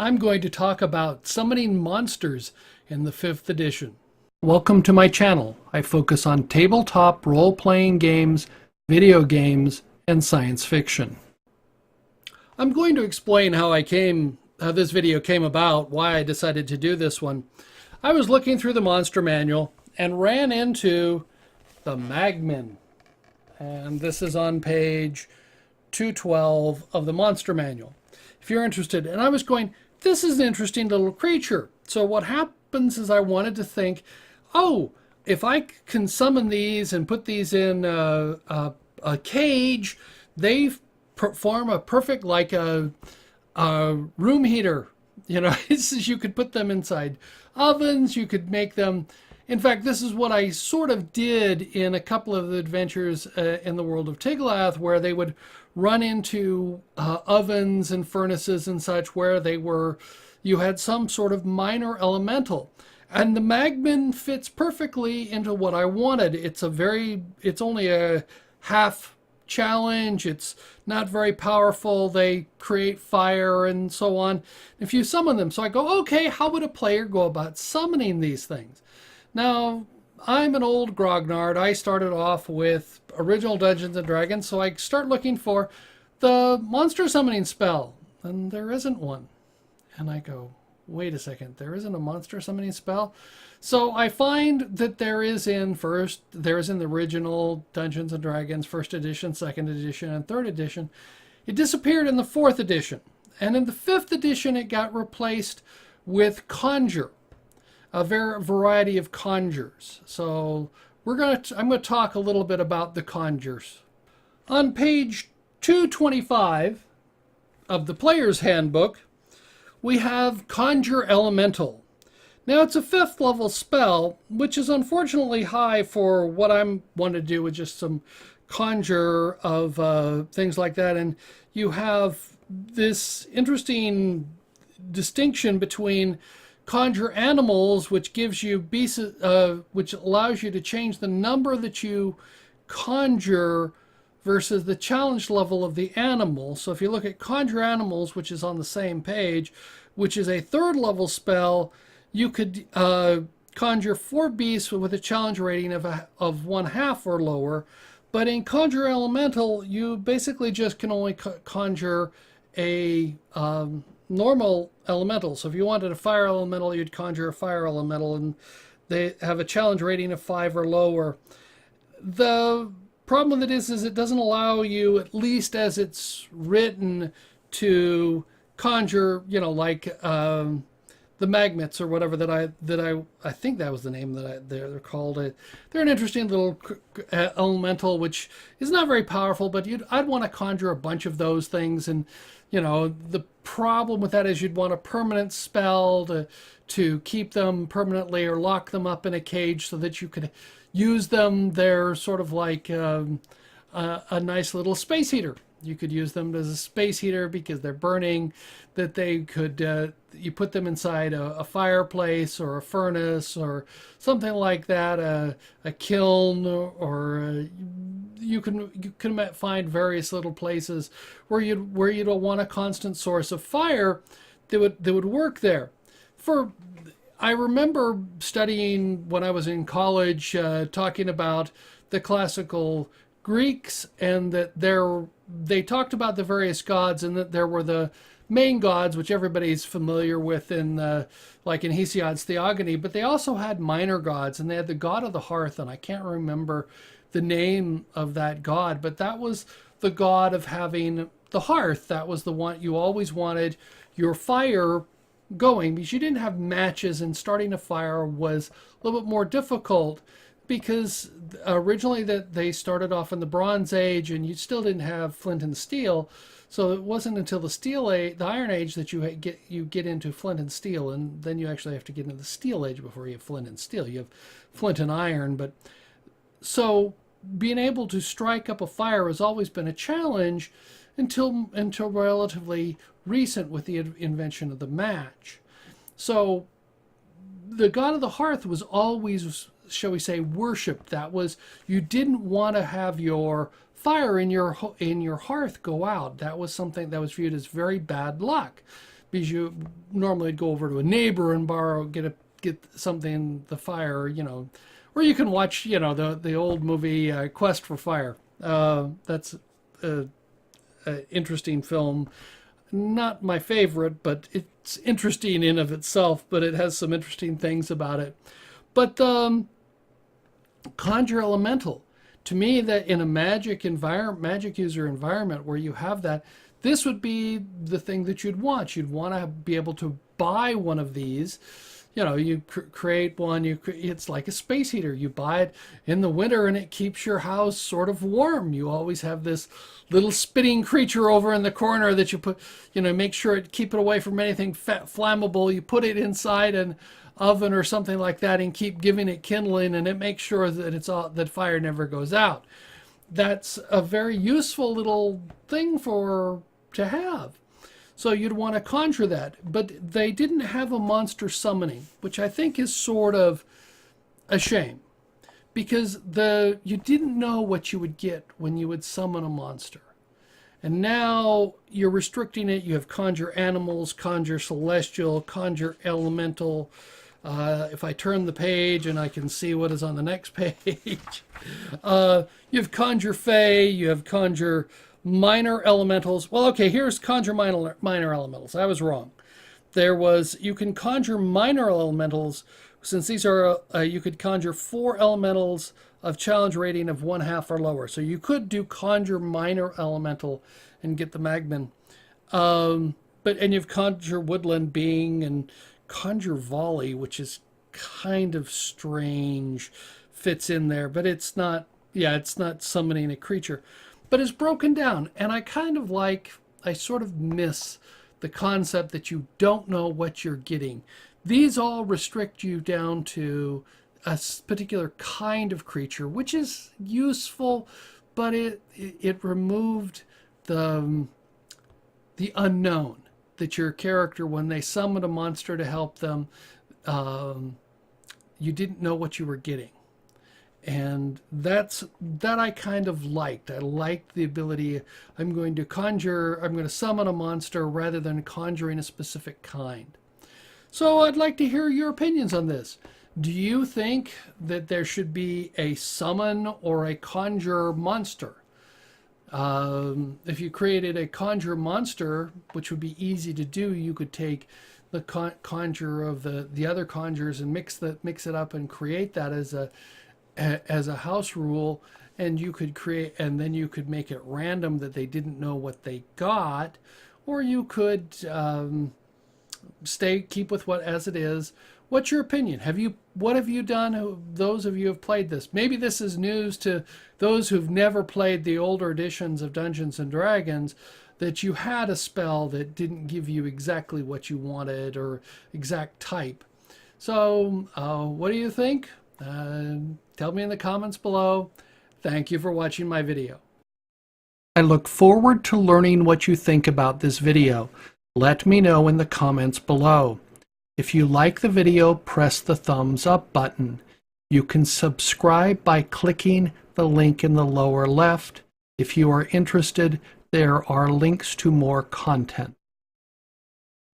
I'm going to talk about summoning monsters in the 5th edition. Welcome to my channel. I focus on tabletop role-playing games, video games, and science fiction. I'm going to explain how this video came about, why I decided to do this one. I was looking through the monster manual and ran into the Magmin. And this is on page 212 of the monster manual, if you're interested. And I was going, this is an interesting little creature. So what happens is I wanted to think, oh, if I can summon these and put these in a cage, they form a perfect, like a room heater. You know, you could put them inside ovens, you could make them. In fact, this is what I sort of did in a couple of the adventures in the world of Tiglath, where they would run into ovens and furnaces and such, where you had some sort of minor elemental. And the Magmin fits perfectly into what I wanted. It's only a half challenge. It's not very powerful. They create fire and so on if you summon them. So I go, okay, how would a player go about summoning these things? Now, I'm an old grognard. I started off with original Dungeons and Dragons, so I start looking for the monster summoning spell, and there isn't one. And I go, wait a second, there isn't a monster summoning spell? So I find that there is in the original Dungeons and Dragons, 1st edition, 2nd edition, and 3rd edition. It disappeared in the 4th edition. And in the 5th edition, it got replaced with conjure. A variety of conjures. So I'm going to talk a little bit about the conjures. On page 225 of the Player's Handbook, we have Conjure Elemental. Now it's a 5th level spell, which is unfortunately high for what I want to do with just some conjure of things like that. And you have this interesting distinction between conjure animals, which gives you which allows you to change the number that you conjure versus the challenge level of the animal. So if you look at conjure animals, which is on the same page, which is a 3rd level spell, you could conjure 4 beasts with a challenge rating of 1/2 or lower. But in conjure elemental, you basically just can only conjure a normal elemental. So if you wanted a fire elemental, you'd conjure a fire elemental, and they have a challenge rating of 5 or lower. The problem with it is it doesn't allow you, at least as it's written, to conjure, like the Magmits or whatever I think that was the name that they're called. They're an interesting little elemental, which is not very powerful, but I'd want to conjure a bunch of those things. And the problem with that is you'd want a permanent spell to keep them permanently or lock them up in a cage so that you could use them. They're sort of like a nice little space heater. You could use them as a space heater because they're burning, that they could, you put them inside a fireplace or a furnace or something like that, a kiln, or you can find various little places where you don't want a constant source of fire that would work there. I remember studying when I was in college, talking about the classical Greeks, and that they talked about the various gods, and that there were the main gods, which everybody's familiar with like in Hesiod's Theogony, but they also had minor gods, and they had the god of the hearth, and I can't remember the name of that god, but that was the god of having the hearth. That was the one you always wanted your fire going, because you didn't have matches, and starting a fire was a little bit more difficult, because originally that they started off in the Bronze Age, and you still didn't have flint and steel. So it wasn't until the Iron Age, that you get into flint and steel, and then you actually have to get into the Steel Age before you have flint and steel. You have flint and iron, but so being able to strike up a fire has always been a challenge until relatively recent, with the invention of the match. So the god of the hearth was always, shall we say, worshipped. That was, you didn't want to have your fire in your hearth go out. That was something that was viewed as very bad luck, because you normally go over to a neighbor and get something in the fire, or you can watch, the old movie Quest for Fire. That's an interesting film. Not my favorite, but it's interesting in of itself, but it has some interesting things about it. But conjure elemental, to me, that in a magic user environment where you have that, this would be the thing that you'd want. You'd want to be able to buy one of these. You create one. It's like a space heater. You buy it in the winter, and it keeps your house sort of warm. You always have this little spitting creature over in the corner that you put. Make sure it keep it away from anything flammable. You put it inside an oven or something like that, and keep giving it kindling, and it makes sure that that fire never goes out. That's a very useful little thing to have. So you'd want to conjure that. But they didn't have a monster summoning, which I think is sort of a shame. Because you didn't know what you would get when you would summon a monster. And now you're restricting it. You have conjure animals, conjure celestial, conjure elemental. If I turn the page and I can see what is on the next page. You have conjure fae, you have conjure minor elementals. Well, okay, here's conjure minor elementals. I was wrong. You can conjure minor elementals, since these are, you could conjure 4 elementals of challenge rating of 1/2 or lower. So you could do conjure minor elemental and get the Magman. And you've conjure woodland being and conjure volley, which is kind of strange, fits in there, but it's not summoning a creature. But it's broken down, and I sort of miss the concept that you don't know what you're getting. These all restrict you down to a particular kind of creature, which is useful, but it removed the unknown, that your character, when they summoned a monster to help them, you didn't know what you were getting. And that I kind of liked. I liked the ability, I'm going to summon a monster rather than conjuring a specific kind. So I'd like to hear your opinions on this. Do you think that there should be a summon or a conjure monster? If you created a conjure monster, which would be easy to do, you could take the conjure of the other conjures and mix it up and create that as a house rule, and you could then you could make it random that they didn't know what they got, or you could keep with what as it is. What's your opinion? What have you done? Those of you who have played this, maybe this is news to those who've never played the older editions of Dungeons and Dragons, that you had a spell that didn't give you exactly what you wanted or exact type. So what do you think? Tell me in the comments below. Thank you for watching my video. I look forward to learning what you think about this video. Let me know in the comments below. If you like the video, press the thumbs up button. You can subscribe by clicking the link in the lower left. If you are interested, there are links to more content.